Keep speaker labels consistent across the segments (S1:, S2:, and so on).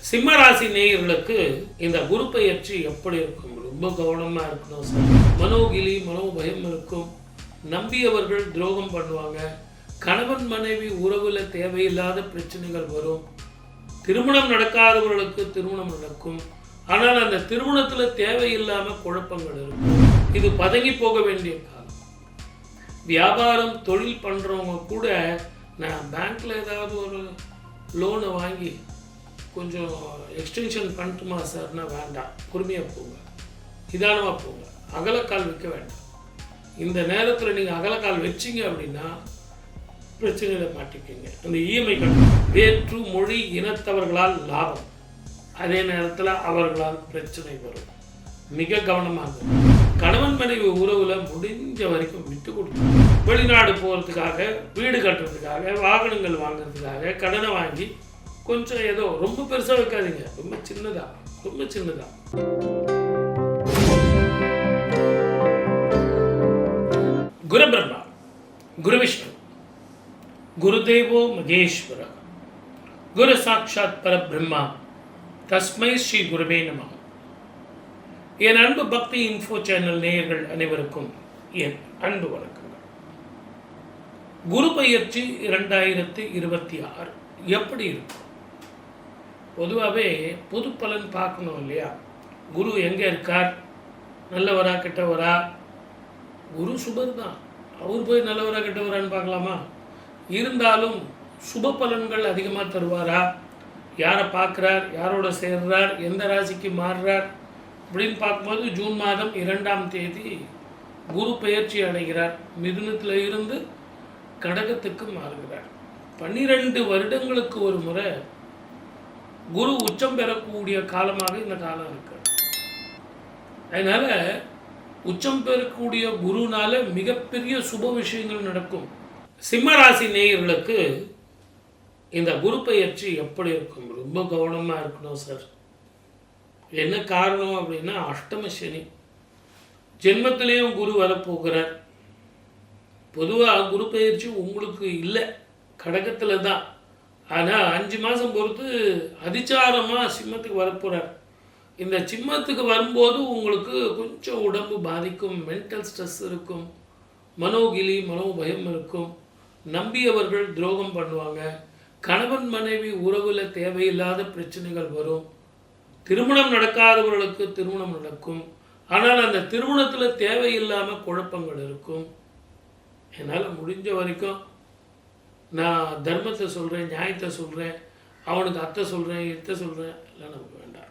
S1: சிம்ம ராசி நேயர்களுக்கு இந்த குரு பெயர்ச்சி எப்படி இருக்கும்? ரொம்ப கவனமா இருக்கணும் சார். மனோகிலி மனோபயம் இருக்கும். நம்பியவர்கள் துரோகம் பண்ணுவாங்க. கணவன் மனைவி உறவுல தேவையில்லாத பிரச்சனைகள் வரும். திருமணம் நடக்காதவர்களுக்கு திருமணம் நடக்கும். ஆனால் அந்த திருமணத்துல தேவையில்லாம குழப்பங்கள் இருக்கும். இது பதங்கி போக வேண்டிய காலம். வியாபாரம் தொழில் பண்றவங்க கூட நான் பேங்க்ல ஏதாவது ஒரு லோனை வாங்கி கொஞ்சம் எக்ஸ்டென்ஷன் பண்ணட்டுமா சார்னா வேண்டாம், பொறுமையாக போங்க, நிதானமாக போங்க, அகலக்கால் வைக்க வேண்டாம். இந்த நேரத்தில் நீங்கள் அகலக்கால் வச்சிங்க அப்படின்னா பிரச்சனையில் மாட்டிக்கிங்க. அந்த இஎம்ஐ கட்டணும். வேற்று மொழி இனத்தவர்களால் லாபம், அதே நேரத்தில் அவர்களால் பிரச்சனை வரும். மிக கவனமாக கணவன் மனைவி உறவுல முடிஞ்ச வரைக்கும் விட்டு கொடுத்து வெளிநாடு போகிறதுக்காக, வீடு கட்டுறதுக்காக, வாகனங்கள் வாங்குறதுக்காக கடனை வாங்கி கொஞ்சம் ஏதோ ரொம்ப பெருசாக வைக்காதீங்க. ரொம்ப சின்னதா. குரு பிரம்மா, குரு விஷ்ணு, குருதேவோ மகேஸ்வர, குரு சாட்சாத் பரபிரம்மா, தஸ்மை ஸ்ரீ குருவே நமः. என் அன்பு பக்தி இன்ஃபோ சேனல் நேயர்கள் அனைவருக்கும் என் அன்பு வணக்கங்கள். குரு பெயர்ச்சி 2026 எப்படி இருக்கும்? பொதுவாகவே பொது பலன் பார்க்கணும் இல்லையா? குரு எங்கே இருக்கார்? நல்லவரா கெட்டவரா? குரு சுபர் தான், அவர் போய் நல்லவரா கெட்டவரான்னு பார்க்கலாமா? இருந்தாலும் சுப பலன்கள் அதிகமாக தருவாரா? யாரை பார்க்குறார், யாரோட சேர்றார், எந்த ராசிக்கு மாறுறார் அப்படின்னு பார்க்கும்போது ஜூன் மாதம் 2ஆம் தேதி குரு பெயர்ச்சி அடைகிறார். மிதுனத்தில் இருந்து கடகத்துக்கு மாறுகிறார். 12 வருடங்களுக்கு ஒரு முறை குரு உச்சம் பெறக்கூடிய காலமாக இந்த காலம் இருக்கு. அதனால உச்சம் பெறக்கூடிய குருனால மிகப்பெரிய சுப விஷயங்கள் நடக்கும். சிம்ம ராசி நேயர்களுக்கு இந்த குரு பெயர்ச்சி எப்படி இருக்கும்? ரொம்ப கவனமா இருக்கணும் சார். என்ன காரணம் அப்படின்னா, அஷ்டம சனி, ஜென்மத்திலேயும் குரு வரப்போகிறார். பொதுவாக குரு பெயர்ச்சி உங்களுக்கு இல்லை, கடகத்தில் தான். ஆனால் 5 மாதம் பொறுத்து அதிச்சாரமாக சிம்மத்துக்கு வரப்போகிறார். இந்த சிம்மத்துக்கு வரும்போது உங்களுக்கு கொஞ்சம் உடம்பு பாதிக்கும், மென்டல் ஸ்ட்ரெஸ் இருக்கும், மனோகிலி மனோபயம் இருக்கும். நம்பியவர்கள் துரோகம் பண்ணுவாங்க. கணவன் மனைவி உறவில் தேவையில்லாத பிரச்சனைகள் வரும். திருமணம் நடக்காதவர்களுக்கு திருமணம் நடக்கும். ஆனால் அந்த திருமணத்தில் தேவையில்லாமல் குழப்பங்கள் இருக்கும். என்னால் முடிஞ்ச வரைக்கும் நான் தர்மத்தை சொல்கிறேன், நியாயத்தை சொல்கிறேன், அவனுக்கு அத்தை சொல்கிறேன், இத்தை சொல்கிறேன், எல்லாம் நமக்கு வேண்டாம்.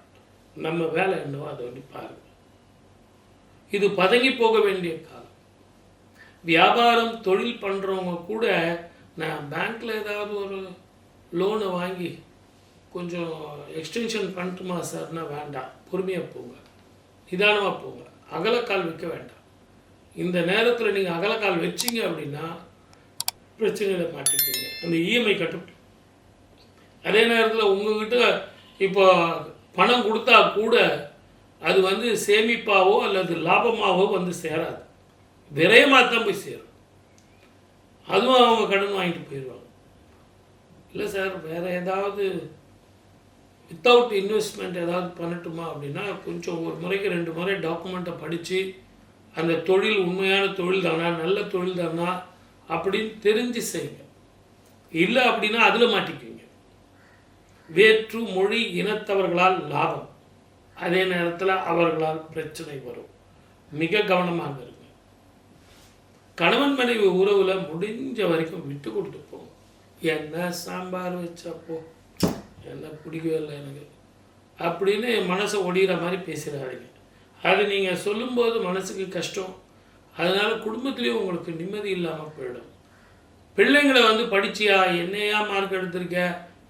S1: நம்ம வேலை என்னவோ அதை வந்து பாருங்கள். இது பதங்கி போக வேண்டிய காலம். வியாபாரம் தொழில் பண்ணுறவங்க கூட நான் பேங்க்கில் ஏதாவது ஒரு லோனை வாங்கி கொஞ்சம் எக்ஸ்டென்ஷன் பண்ணட்டுமா சார்னா வேண்டாம், பொறுமையாக போங்க, நிதானமாக போங்க, அகலக்கால் வைக்க வேண்டாம். இந்த நேரத்தில் நீங்கள் அகலக்கால் வச்சிங்க அப்படின்னா பிரச்சனையில் மாட்டிக்கிங்க. அந்த இஎம்ஐ கட்டணும். அதே நேரத்தில் உங்ககிட்ட இப்போ பணம் கொடுத்தா கூட அது வந்து சேமிப்பாவோ அல்லது லாபமாகவோ வந்து சேராது, விரயமாக தான் போய் சேரும். அதுவும் அவங்க கடன் வாங்கிட்டு போயிடுவாங்க. இல்லை சார், வேறு ஏதாவது வித்தவுட் இன்வெஸ்ட்மெண்ட் ஏதாவது பண்ணட்டுமா அப்படின்னா கொஞ்சம் ஒரு முறைக்கு 2 முறை டாக்குமெண்ட்டை படித்து அந்த தொழில் உண்மையான தொழில் தானா, நல்ல தொழில் தானா அப்படின்னு தெரிஞ்சு செய்யுங்க. இல்லை அப்படின்னா அதில் மாட்டிக்குவீங்க. வேற்று மொழி இனத்தவர்களால் லாபம், அதே நேரத்தில் அவர்களால் பிரச்சனை வரும். மிக கவனமாக இருங்க. கணவன் மனைவி உறவுல முடிஞ்ச வரைக்கும் விட்டு கொடுத்து போங்க. என்ன சாம்பார் வச்சப்போ என்ன பிடிக்கவே இல்லை எனக்கு அப்படின்னு மனசை ஒடிகிற மாதிரி பேசுகிறாருங்க. அது நீங்கள் சொல்லும்போது மனசுக்கு கஷ்டம். அதனால் குடும்பத்துலேயும் உங்களுக்கு நிம்மதி இல்லாமல் போயிடும். பிள்ளைங்களை வந்து படிச்சியா, என்னையா மார்க் எடுத்திருக்க,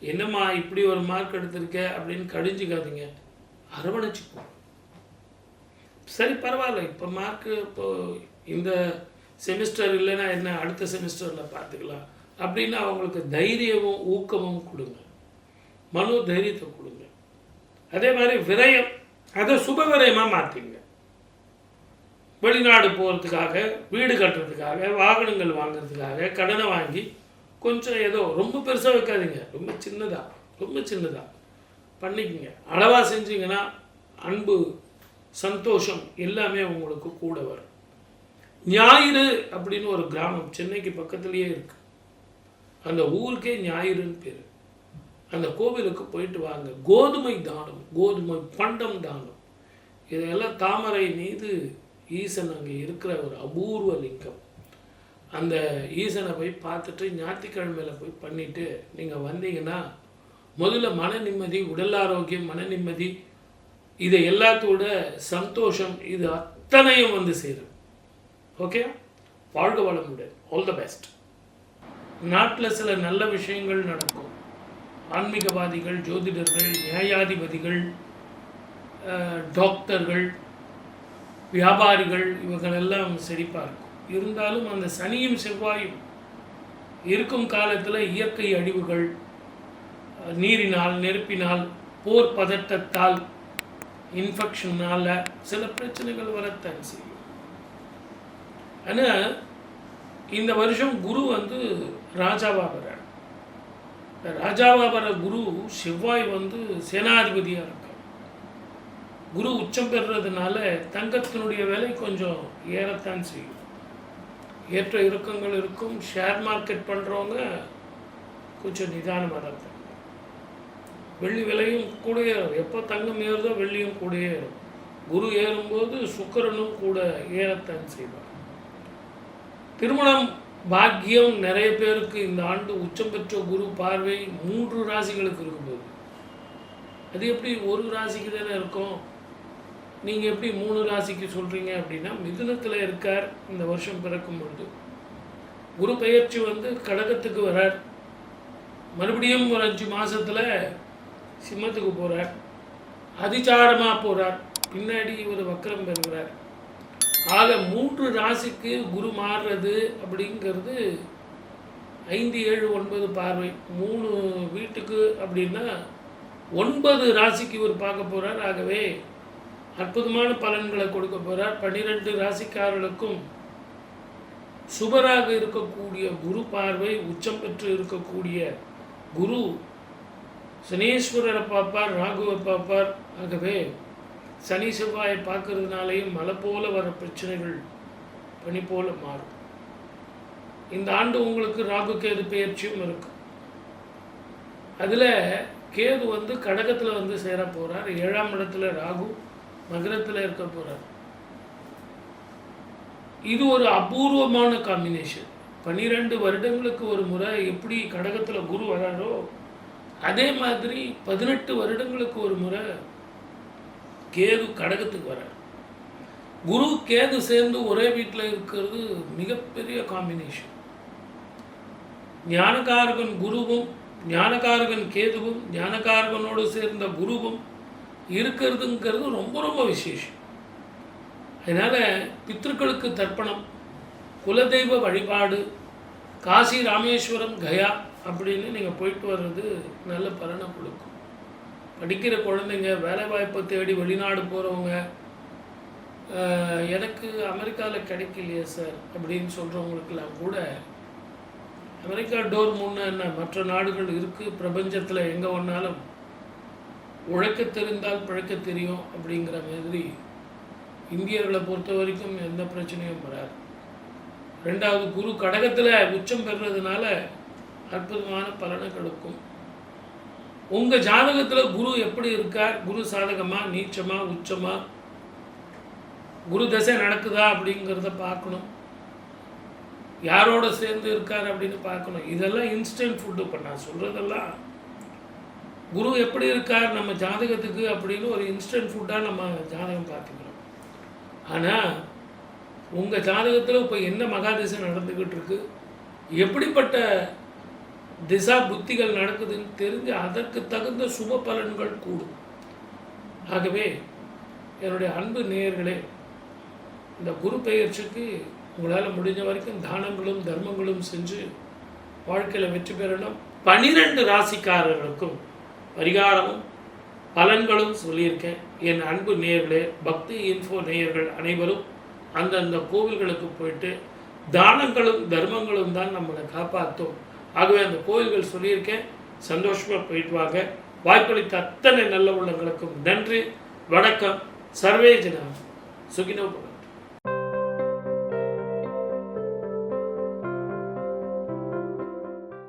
S1: என்னம்மா இப்படி ஒரு மார்க் எடுத்திருக்க அப்படின்னு கடிஞ்சிக்காதீங்க, அரவணைச்சிப்போம். சரி பரவாயில்ல, இப்போ மார்க்கு இப்போ இந்த செமிஸ்டர் இல்லைன்னா என்ன, அடுத்த செமிஸ்டரில் பார்த்துக்கலாம் அப்படின்னு அவங்களுக்கு தைரியமும் ஊக்கமும் கொடுங்க, மனோ தைரியத்தை கொடுங்க. அதே மாதிரி விரயம், அதை சுப விரயமாக மாற்றிங்க. வெளிநாடு போகிறதுக்காக, வீடு கட்டுறதுக்காக, வாகனங்கள் வாங்குறதுக்காக கடனை வாங்கி கொஞ்சம் ஏதோ ரொம்ப பெருசாக வைக்காதீங்க. ரொம்ப சின்னதாக. பண்ணிக்கங்க. அளவாக செஞ்சீங்கன்னா அன்பு, சந்தோஷம் எல்லாமே உங்களுக்கு கூட வரும். ஞாயிறு அப்படின்னு ஒரு கிராமம் சென்னைக்கு பக்கத்துலேயே இருக்குது. அந்த ஊருக்கே ஞாயிறுன்னு பேர். அந்த கோவிலுக்கு போயிட்டு வாங்க. கோதுமை தானம், கோதுமை பண்டம் தானம், இதெல்லாம் தாமரை மீது ஈசன் அங்கே இருக்கிற ஒரு அபூர்வ லிங்கம். அந்த ஈசனை போய் பார்த்துட்டு ஞாயிற்றுக்கிழமையில் போய் பண்ணிவிட்டு நீங்கள் வந்தீங்கன்னா முதல்ல மன நிம்மதி, உடல் ஆரோக்கியம், மன நிம்மதி, இதை எல்லாத்தோட சந்தோஷம், இது அத்தனையும் வந்து சேரும். ஓகே, வாழ்க வளமுடன். All the best. நாட்டில் சில நல்ல விஷயங்கள் நடக்கும். ஆன்மீகவாதிகள், ஜோதிடர்கள், நியாயாதிபதிகள், டாக்டர்கள், வியாபாரிகள், இவங்களெல்லாம் செழிப்பாக இருக்கும். இருந்தாலும் அந்த சனியும் செவ்வாயும் இருக்கும் காலத்தில் இயற்கை அழிவுகள், நீரினால், நெருப்பினால், போர் பதட்டத்தால், இன்ஃபெக்ஷனால் சில பிரச்சனைகள் வரத்தான் செய்யும். ஆனால் இந்த வருஷம் குரு வந்து ராஜாவாக வர்றார். ராஜாவாக வர குரு செவ்வாய் வந்து சேனாதிபதியாக இருக்கார். குரு உச்சம் பெறுறதுனால தங்கத்தினுடைய விலை கொஞ்சம் ஏறத்தான் செய்யும். ஏற்ற இறக்கங்கள் இருக்கும். ஷேர் மார்க்கெட் பண்ணுறவங்க கொஞ்சம் நிதானமாக தான் இருப்பாங்க. வெள்ளி விலையும் கூட ஏறும். எப்போ தங்கம் ஏறுதோ வெள்ளியும் கூட ஏறும். குரு ஏறும்போது சுக்கிரனும் கூட ஏறத்தான் செய்வார். திருமணம் பாக்கியம் நிறைய பேருக்கு இந்த ஆண்டு உச்சம் பெற்ற குரு பார்வை 3 ராசிகளுக்கு இருக்கும்போது, அது எப்படி ஒரு ராசிக்கு தானே இருக்கும்? நீங்கள் எப்படி 3 ராசிக்கு சொல்கிறீங்க அப்படின்னா, மிதுனத்தில் இருக்கார் இந்த வருஷம் பிறக்கும் பொழுது. குரு பெயர்ச்சி வந்து கடகத்துக்கு வரார். மறுபடியும் ஒரு 5 மாதத்தில் சிம்மத்துக்கு போகிறார். அதிசாரமாக போகிறார். பின்னாடி ஒரு வக்கரம் பெறுகிறார். ஆக 3 ராசிக்கு குரு மாறுறது அப்படிங்கிறது 5, 7, 9 பார்வை. 3 வீட்டுக்கு அப்படின்னா 9 ராசிக்கு இவர் பார்க்க போகிறார். ஆகவே அற்புதமான பலன்களை கொடுக்க போகிறார். 12 ராசிக்காரர்களுக்கும் சுபராக இருக்கக்கூடிய குரு பார்வை, உச்சம் பெற்று இருக்கக்கூடிய குரு சனீஸ்வரரை பார்ப்பார், ராகுவை பார்ப்பார். ஆகவே சனி செவ்வாயை பார்க்கறதுனாலேயும் மழை போல வர பிரச்சனைகள் பனி போல மாறும். இந்த ஆண்டு உங்களுக்கு ராகு கேது பெயர்ச்சியும் இருக்கு. அதில் கேது வந்து கடகத்தில் வந்து சேர போகிறார். 7ஆம் இடத்துல ராகு மகரத்தில் இருக்க போகிறார். இது ஒரு அபூர்வமான காம்பினேஷன். 12 வருடங்களுக்கு ஒரு முறை எப்படி கடகத்தில் குரு வராரோ அதே மாதிரி 18 வருடங்களுக்கு ஒரு முறை கேது கடகத்துக்கு வரார். குரு கேது சேர்ந்து ஒரே வீட்டில் இருக்கிறது மிகப்பெரிய காம்பினேஷன். ஞானகாரகன் குருவும், ஞானகாரகன் கேதுவும், ஞானகாரகனோடு சேர்ந்த குருவும் இருக்கிறதுங்கிறது ரொம்ப ரொம்ப விசேஷம். அதனால் பித்ருக்களுக்கு தர்ப்பணம், குலதெய்வ வழிபாடு, காசி, ராமேஸ்வரம், கயா அப்படின்னு நீங்கள் போயிட்டு வர்றது நல்ல பலனை கொடுக்கும். படிக்கிற குழந்தைங்க, வேலைவாய்ப்பை தேடி வெளிநாடு போகிறவங்க, எனக்கு அமெரிக்காவில் கிடைக்கலையே சார் அப்படின்னு சொல்கிறவங்களுக்கெல்லாம் கூட அமெரிக்கா டோர் முன்னே என்ன மற்ற நாடுகள் இருக்குது. பிரபஞ்சத்தில் எங்கே ஒன்றாலும் உழைக்க தெரிந்தால் பிழைக்க தெரியும் அப்படிங்கிற மாதிரி இந்தியர்களை பொறுத்த வரைக்கும் எந்த பிரச்சனையும் வராது. 2வது குரு கடகத்தில் உச்சம் பெறுறதுனால அற்புதமான பலனை கொடுக்கும். உங்கள் ஜாதகத்தில் குரு எப்படி இருக்கார்? குரு சாதகமா, நீச்சமா, உச்சமா, குரு தசை நடக்குதா அப்படிங்கிறத பார்க்கணும். யாரோட சேர்ந்து இருக்கார் அப்படின்னு பார்க்கணும். இதெல்லாம் இன்ஸ்டன்ட் ஃபுட்டு. இப்போ நான் சொல்கிறதெல்லாம் குரு எப்படி இருக்கார் நம்ம ஜாதகத்துக்கு அப்படின்னு ஒரு இன்ஸ்டன்ட் ஃபுட்டாக நம்ம ஜாதகம் பார்த்துக்கிறோம். ஆனால் உங்கள் ஜாதகத்தில் இப்போ என்ன மகாதிசை நடந்துக்கிட்டு இருக்கு, எப்படிப்பட்ட திசா புத்திகள் நடக்குதுன்னு தெரிஞ்சு அதற்கு தகுந்த சுப பலன்கள் கூடும். ஆகவே என்னுடைய அன்பு நேயர்களே, இந்த குரு பெயர்ச்சிக்கு உங்களால் முடிஞ்ச வரைக்கும் தானங்களும் தர்மங்களும் செஞ்சு வாழ்க்கையில் வெற்றி பெறணும். 12 ராசிக்காரர்களுக்கும் பரிகாரமும் பலன்களும் சொல்லியிருக்கேன். என் அன்பு நேயர்களே, பக்தி இன்ஃபோ நேயர்கள் அனைவரும் அந்தந்த கோவில்களுக்கு போயிட்டு தானங்களும் தர்மங்களும் தான் நம்மளை காப்பாற்றும். ஆகவே அந்த கோவில்கள் சொல்லியிருக்கேன், சந்தோஷமாக போயிட்டு வாங்க. வாய்ப்பளித்த அத்தனை நல்ல உள்ளங்களுக்கும் நன்றி. வணக்கம். சர்வே ஜன சுகினோ பவந்து.